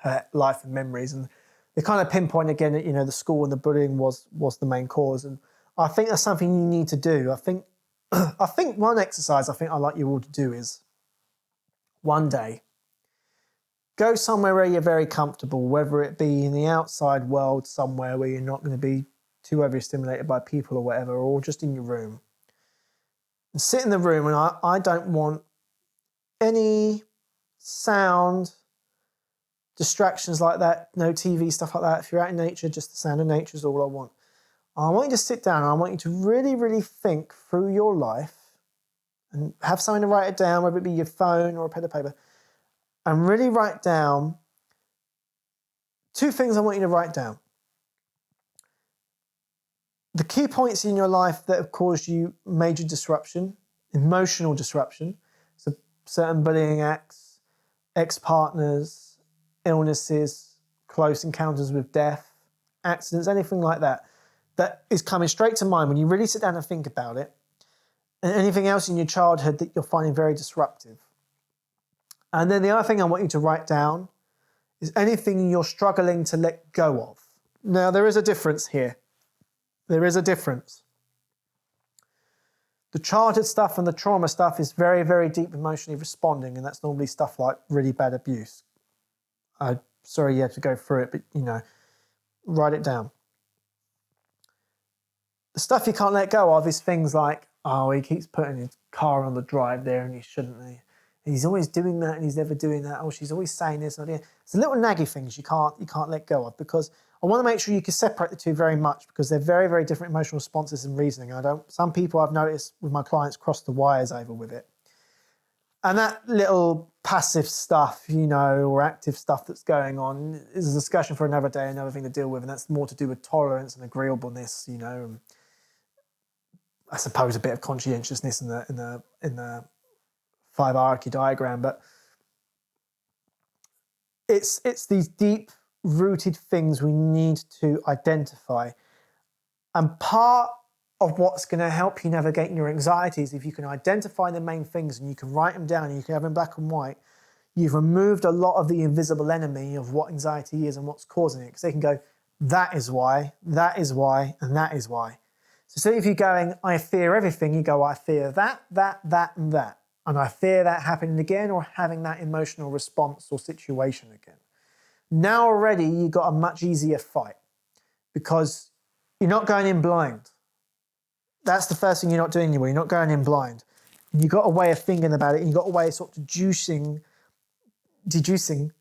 [SPEAKER 1] her life and memories, and they kind of pinpoint again that, the school and the bullying was the main cause. And I think that's something you need to do. I think one exercise I think I'd like you all to do is one day go somewhere where you're very comfortable, whether it be in the outside world somewhere where you're not going to be too overstimulated by people or whatever, or just in your room. And sit in the room, and I don't want any sound, distractions like that, no TV, stuff like that. If you're out in nature, just the sound of nature is all I want. I want you to sit down and I want you to really, really think through your life and have something to write it down, whether it be your phone or a pen and paper, and really write down 2 things I want you to write down. The key points in your life that have caused you major disruption, emotional disruption, so certain bullying acts, ex-partners, illnesses, close encounters with death, accidents, anything like that, that is coming straight to mind when you really sit down and think about it, and anything else in your childhood that you're finding very disruptive. And then the other thing I want you to write down is anything you're struggling to let go of. Now, there is a difference here. There is a difference. The childhood stuff and the trauma stuff is very, very deep emotionally responding, and that's normally stuff like really bad abuse. I'm sorry you had to go through it, but, write it down. The stuff you can't let go of is things like, oh, he keeps putting his car on the drive there and he shouldn't. And he's always doing that and he's never doing that. Oh, she's always saying this. It's the little naggy things you can't let go of, because I want to make sure you can separate the two very much, because they're very, very different emotional responses and reasoning. Some people I've noticed with my clients cross the wires over with it. And that little passive stuff, or active stuff that's going on is a discussion for another day, another thing to deal with. And that's more to do with tolerance and agreeableness, and I suppose a bit of conscientiousness in the 5 hierarchy diagram. But it's these deep rooted things we need to identify. And part of what's going to help you navigate your anxieties, if you can identify the main things and you can write them down and you can have them black and white, you've removed a lot of the invisible enemy of what anxiety is and what's causing it. Because they can go, that is why, and that is why. So instead of you going, I fear everything, you go, I fear that, and that. And I fear that happening again, or having that emotional response or situation again. Now already you've got a much easier fight, because you're not going in blind. That's the first thing you're not doing anyway. You're not going in blind. You've got a way of thinking about it, and you've got a way of sort of deducing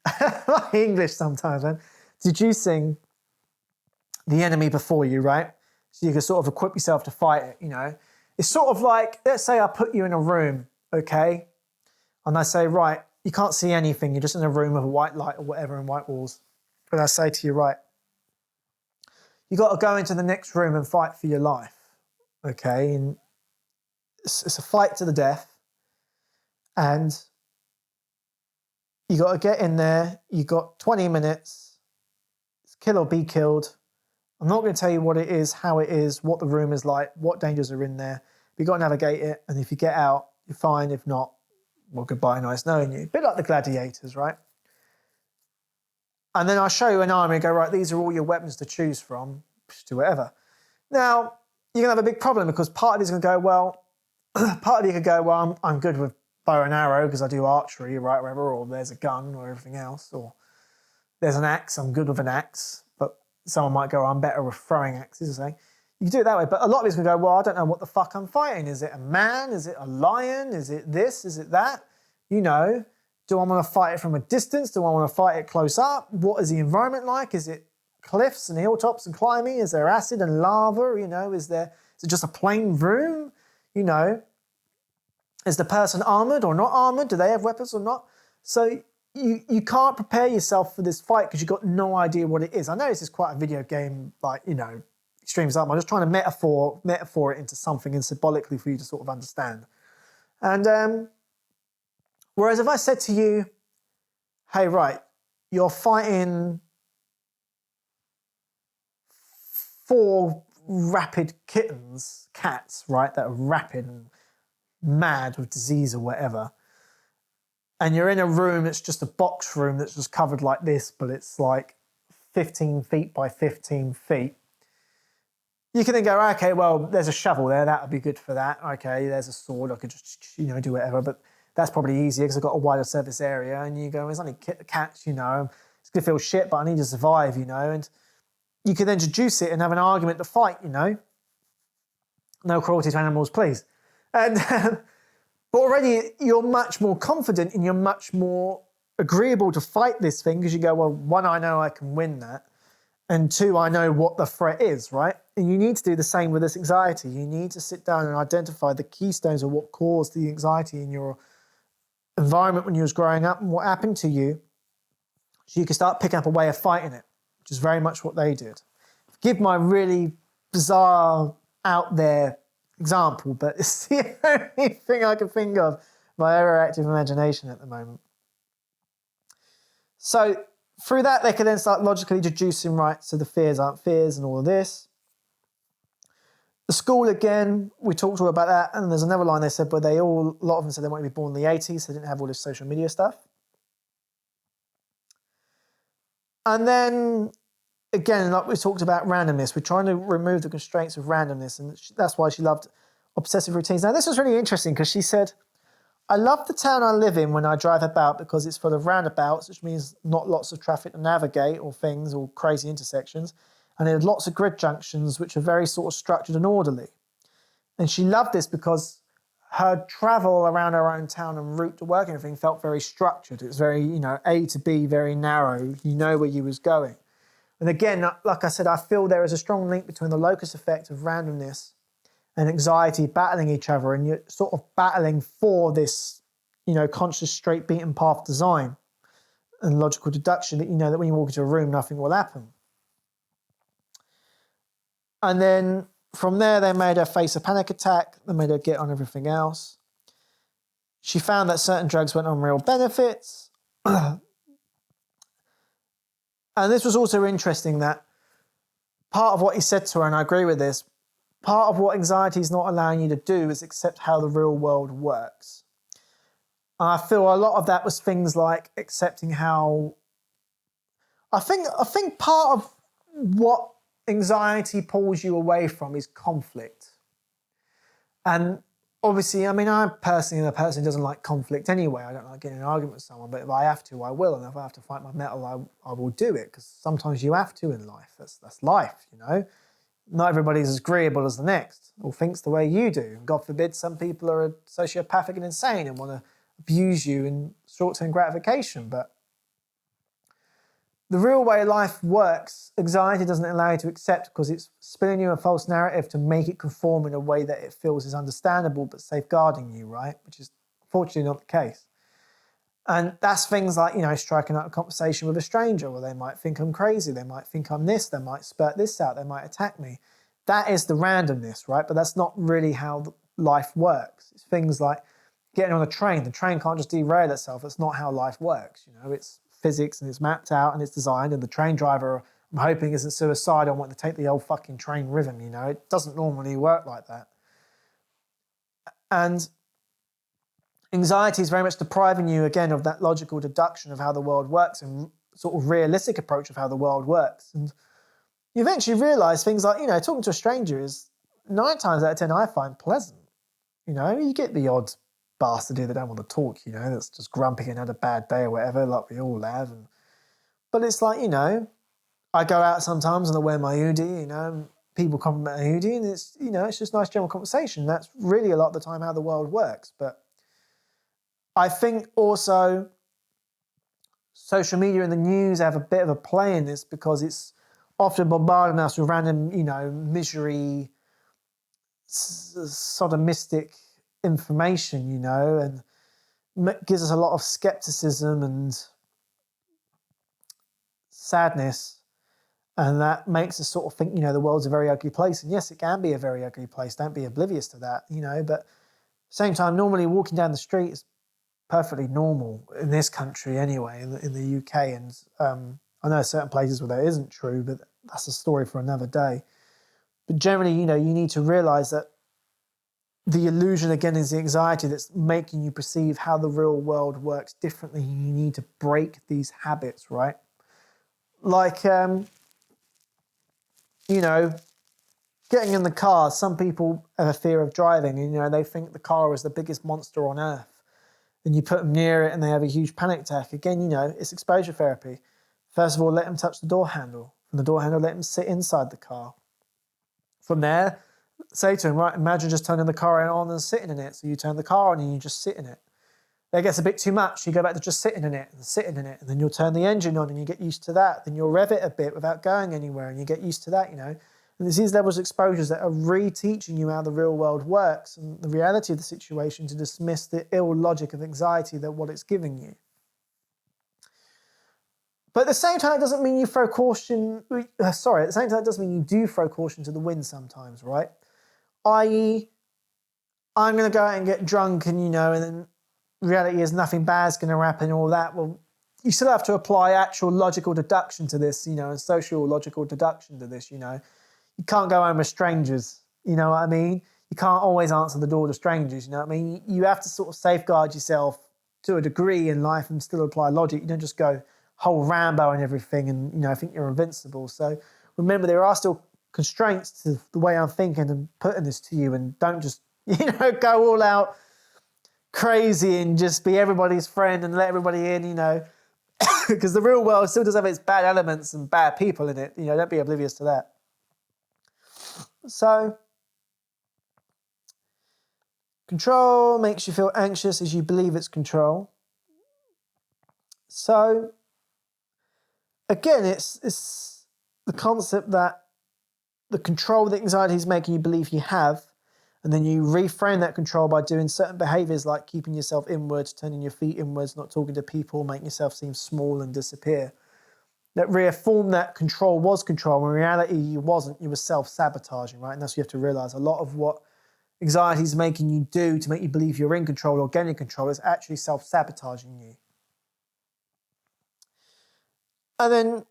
[SPEAKER 1] my English sometimes, man. Deducing the enemy before you, right? So you can sort of equip yourself to fight it, It's sort of like, let's say I put you in a room, okay? And I say, right, you can't see anything. You're just in a room with a white light or whatever and white walls. And I say to you, right, you got to go into the next room and fight for your life, okay? And it's a fight to the death. And you got to get in there. You got 20 minutes. It's kill or be killed. I'm not going to tell you what it is, how it is, what the room is like, what dangers are in there. But you've got to navigate it. And if you get out, you're fine. If not, well, goodbye, nice knowing you. A bit like the gladiators, right? And then I'll show you an army and go, right, these are all your weapons to choose from. Just do whatever. Now, you're going to have a big problem, because part of you is going to go, well, part of you could go, well, I'm good with bow and arrow because I do archery, right, whatever, or there's a gun or everything else, or there's an axe, I'm good with an axe. But someone might go, I'm better with throwing axes or something. You can do it that way, but a lot of it's going to go, well, I don't know what the fuck I'm fighting. Is it a man? Is it a lion? Is it this? Is it that? Do I want to fight it from a distance? Do I want to fight it close up? What is the environment like? Is it cliffs and hilltops and climbing? Is there acid and lava? Is it just a plain room? Is the person armoured or not armoured? Do they have weapons or not? So you can't prepare yourself for this fight because you've got no idea what it is. I know this is quite a video game, extreme example. I'm just trying to metaphor it into something and symbolically for you to sort of understand. And whereas if I said to you, hey, right, you're fighting 4 rapid cats, right, that are rapid and mad with disease or whatever, and you're in a room that's just a box room that's just covered like this, but it's like 15 feet by 15 feet. You can then go, okay, well, there's a shovel there. That would be good for that. Okay, there's a sword. I could just, do whatever. But that's probably easier because I've got a wider surface area. And you go, there's only cats, It's going to feel shit, but I need to survive, And you can then deduce it and have an argument to fight, No cruelty to animals, please. And but already you're much more confident and you're much more agreeable to fight this thing because you go, well, 1, I know I can win that. And 2, I know what the threat is, right? And you need to do the same with this anxiety. You need to sit down and identify the keystones of what caused the anxiety in your environment when you was growing up and what happened to you, so you can start picking up a way of fighting it, which is very much what they did. Give my really bizarre, out there example, but it's the only thing I can think of, my overactive imagination at the moment. So through that, they can then start logically deducing, right, so the fears aren't fears and all of this. The school, again, we talked all about that, and there's another line they said, but a lot of them said they wanted to be born in the 80s, so they didn't have all this social media stuff. And then, again, like we talked about randomness, we're trying to remove the constraints of randomness, and that's why she loved obsessive routines. Now, this was really interesting because she said, I love the town I live in when I drive about because it's full of roundabouts, which means not lots of traffic to navigate or things or crazy intersections. And it had lots of grid junctions, which are very sort of structured and orderly. And she loved this because her travel around her own town and route to work and everything felt very structured. It was very, A to B, very narrow. You know where you was going. And again, like I said, I feel there is a strong link between the locus effect of randomness and anxiety battling each other, and you're sort of battling for this, conscious, straight, beaten path design and logical deduction that that when you walk into a room, nothing will happen. And then from there, they made her face a panic attack. They made her get on everything else. She found that certain drugs went on real benefits. And this was also interesting that part of what he said to her, and I agree with this, part of what anxiety is not allowing you to do is accept how the real world works. And I feel a lot of that was things like accepting how... I think part of what anxiety pulls you away from is conflict. And obviously, I'm personally a person who doesn't like conflict anyway. I don't like getting in an argument with someone, but if I have to, I will. And if I have to fight my mettle, I will do it, because sometimes you have to in life. That's life, Not everybody's as agreeable as the next or thinks the way you do. God forbid some people are sociopathic and insane and want to abuse you in short-term gratification. But the real way life works, anxiety doesn't allow you to accept because it's spilling you a false narrative to make it conform in a way that it feels is understandable but safeguarding you, right? Which is fortunately not the case. And that's things like, striking up a conversation with a stranger, where they might think I'm crazy, they might think I'm this, they might spurt this out, they might attack me. That is the randomness, right? But that's not really how life works. It's things like getting on a train. The train can't just derail itself. That's not how life works. It's physics and it's mapped out and it's designed, and the train driver, I'm hoping, isn't suicidal and want to take the old fucking train with him, It doesn't normally work like that. And anxiety is very much depriving you, again, of that logical deduction of how the world works and sort of realistic approach of how the world works. And you eventually realise things like, talking to a stranger is 9 times out of 10 I find pleasant. You get the odd bastard here that don't want to talk, that's just grumpy and had a bad day or whatever, like we all have. But it's like, I go out sometimes and I wear my hoodie, and people compliment my hoodie, and it's, it's just nice general conversation. That's really a lot of the time how the world works. But I think also social media and the news have a bit of a play in this, because it's often bombarding us with random, misery, sodomistic information, and gives us a lot of skepticism and sadness. And that makes us sort of think, the world's a very ugly place. And yes, it can be a very ugly place. Don't be oblivious to that, but at the same time, normally walking down the street is perfectly normal in this country anyway, in the UK. And I know certain places where that isn't true, but that's a story for another day. But generally, you need to realise that the illusion, again, is the anxiety that's making you perceive how the real world works differently. You need to break these habits, right? Like, getting in the car. Some people have a fear of driving, and they think the car is the biggest monster on earth. And you put them near it and they have a huge panic attack. Again, it's exposure therapy. First of all, let them touch the door handle. From the door handle, let them sit inside the car. From there, say to them, right, imagine just turning the car on and sitting in it. So you turn the car on and you just sit in it. That gets a bit too much. You go back to just sitting in it, and then you'll turn the engine on and you get used to that. Then you'll rev it a bit without going anywhere and you get used to that, And it's these levels of exposures that are reteaching you how the real world works and the reality of the situation, to dismiss the ill logic of anxiety that what it's giving you. But at the same time, it doesn't mean you throw caution... at the same time, it doesn't mean you do throw caution to the wind sometimes, right? I.e., I'm going to go out and get drunk and, and then reality is nothing bad's going to happen and all that. Well, you still have to apply actual logical deduction to this, and social logical deduction to this, You can't go home with strangers, you know what I mean? You can't always answer the door to strangers, you know what I mean? You have to sort of safeguard yourself to a degree in life and still apply logic. You don't just go whole Rambo and everything and, think you're invincible. So remember, there are still constraints to the way I'm thinking and putting this to you, and don't just, go all out crazy and just be everybody's friend and let everybody in, because the real world still does have its bad elements and bad people in it. Don't be oblivious to that. So, control makes you feel anxious as you believe it's control. So, again, it's the concept that the control that anxiety is making you believe you have, and then you reframe that control by doing certain behaviours like keeping yourself inwards, turning your feet inwards, not talking to people, making yourself seem small and disappear. That reaffirmed that control was control. When in reality, you wasn't. You were self-sabotaging, right? And that's what you have to realise. A lot of what anxiety is making you do to make you believe you're in control or getting control is actually self-sabotaging you. And then,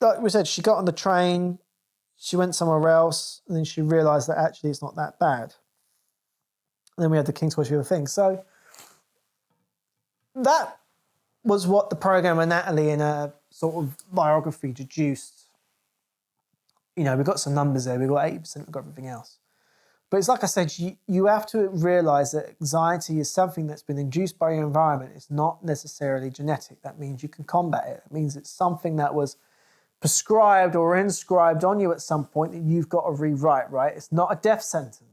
[SPEAKER 1] like we said, she got on the train, she went somewhere else, and then she realised that actually it's not that bad. And then we had the King's Quest thing. So that was what the programmer Natalie in a sort of biography deduced. We've got some numbers there. We've got 80%, we've got everything else. But it's like I said, you have to realise that anxiety is something that's been induced by your environment. It's not necessarily genetic. That means you can combat it. It means it's something that was prescribed or inscribed on you at some point that you've got to rewrite, right? It's not a death sentence.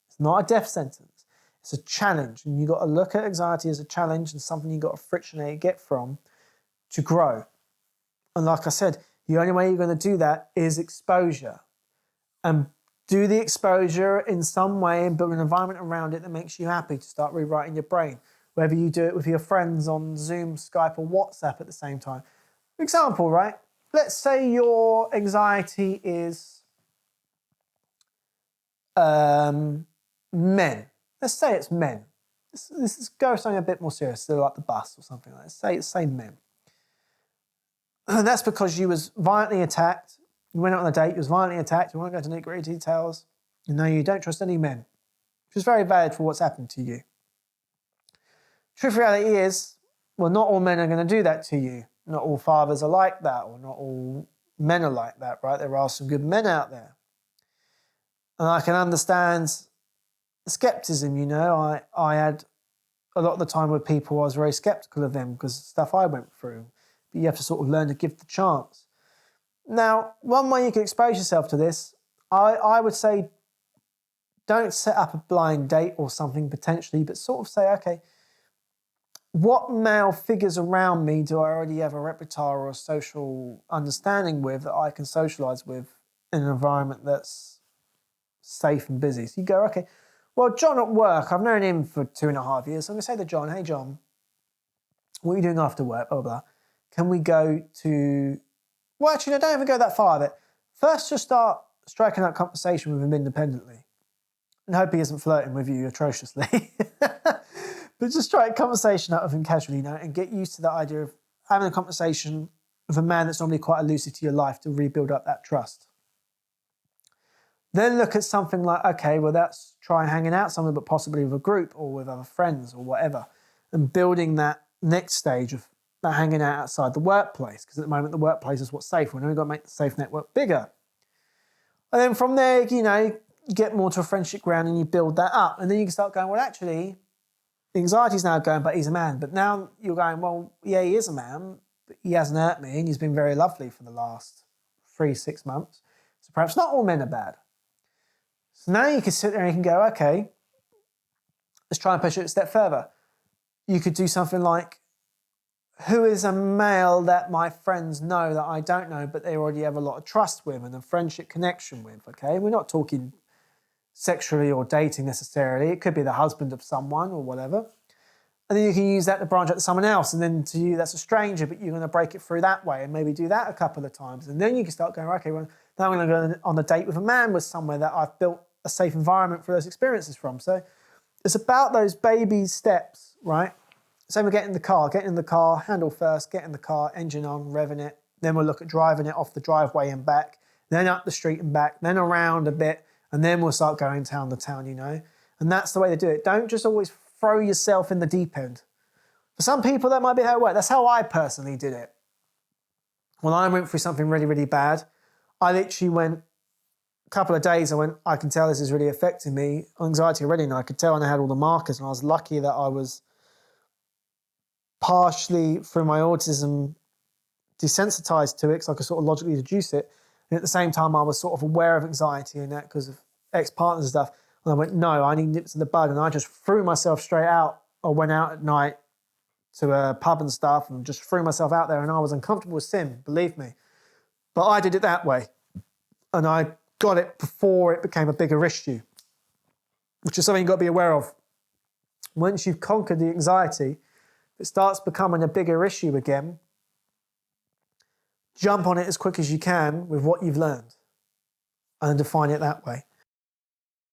[SPEAKER 1] It's not a death sentence. It's a challenge. And you've got to look at anxiety as a challenge and something you've got to frictionate get from to grow. And like I said, the only way you're going to do that is exposure. And do the exposure in some way and build an environment around it that makes you happy to start rewriting your brain. Whether you do it with your friends on Zoom, Skype, or WhatsApp at the same time. For example, right? Let's say your anxiety is men. Let's say it's men. Let's go something a bit more serious, so like the bus or something like that. Say men. And that's because you was violently attacked. You went out on a date, you was violently attacked, you won't go into nitty-gritty details. You know you don't trust any men, which is very valid for what's happened to you. Truth reality is, well, not all men are going to do that to you. Not all fathers are like that, or not all men are like that, right? There are some good men out there. And I can understand the skepticism, I had a lot of the time with people, I was very skeptical of them because of the stuff I went through. But you have to sort of learn to give the chance. Now, one way you can expose yourself to this, I would say don't set up a blind date or something potentially, but sort of say, okay, what male figures around me do I already have a repertoire or a social understanding with that I can socialise with in an environment that's safe and busy? So you go, okay, well, John at work, I've known him for 2.5 years. So I'm going to say to John, hey, John, what are you doing after work? Blah, blah. Can we go to... Well, actually, no, don't even go that far of it. First, just start striking up conversation with him independently. And hope he isn't flirting with you atrociously. But just strike conversation up with him casually, and get used to the idea of having a conversation with a man that's normally quite elusive to your life to rebuild up that trust. Then look at something like, okay, well, that's try hanging out somewhere, but possibly with a group or with other friends or whatever, and building that next stage of that hanging out outside the workplace, because at the moment the workplace is what's safe. We've got to make the safe network bigger. And then from there, you get more to a friendship ground and you build that up. And then you can start going, well, actually, the anxiety's now going, but he's a man. But now you're going, well, yeah, he is a man, but he hasn't hurt me and he's been very lovely for the last 3-6 months. So perhaps not all men are bad. So now you can sit there and you can go, okay, let's try and push it a step further. You could do something like, who is a male that my friends know that I don't know, but they already have a lot of trust with and a friendship connection with, okay? We're not talking sexually or dating necessarily. It could be the husband of someone or whatever. And then you can use that to branch out to someone else. And then to you, that's a stranger, but you're going to break it through that way and maybe do that a couple of times. And then you can start going, okay, well, now I'm going to go on a date with a man with somewhere that I've built a safe environment for those experiences from. So it's about those baby steps, right? Same with getting in the car, handle first, get in the car, engine on, revving it. Then we'll look at driving it off the driveway and back, then up the street and back, then around a bit, and then we'll start going town to town, you know. And that's the way to do it. Don't just always throw yourself in the deep end. For some people, that might be how it works. That's how I personally did it. When I went through something really, really bad, I literally went a couple of days, I can tell this is really affecting me, anxiety already, and I could tell, and I had all the markers, and I was lucky that I was partially, through my autism, desensitized to it, because I could sort of logically deduce it, and at the same time I was sort of aware of anxiety and that because of ex-partners and stuff, and I went, no, I need nips in the bud, and I just threw myself straight out. I went out at night to a pub and stuff and just threw myself out there, and I was uncomfortable with sin, believe me. But I did it that way, and I got it before it became a bigger issue, which is something you've got to be aware of. Once you've conquered the anxiety, it starts becoming a bigger issue again, jump on it as quick as you can with what you've learned and define it that way.